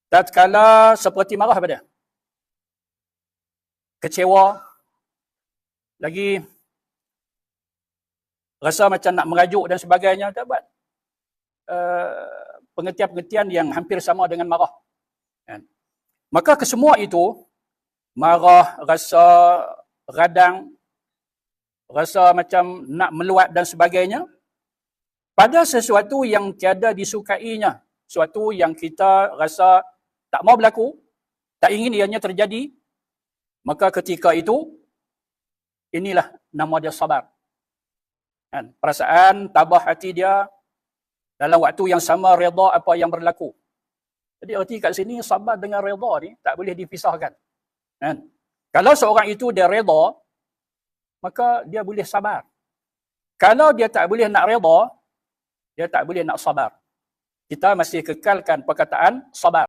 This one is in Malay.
tatkala seperti marah pada dia, kecewa, lagi rasa macam nak merajuk dan sebagainya, tak buat pengertian-pengertian yang hampir sama dengan marah. Maka kesemua itu, marah, rasa radang, rasa macam nak meluat dan sebagainya, pada sesuatu yang tiada disukainya, sesuatu yang kita rasa tak mau berlaku, tak ingin ianya terjadi, maka ketika itu, inilah nama dia sabar. Perasaan, tabah hati dia, dalam waktu yang sama redha apa yang berlaku. Jadi erti kat sini, sabar dengan redha ni tak boleh dipisahkan. Kalau seorang itu dia redha, maka dia boleh sabar. Kalau dia tak boleh nak redha, dia tak boleh nak sabar. Kita masih kekalkan perkataan sabar.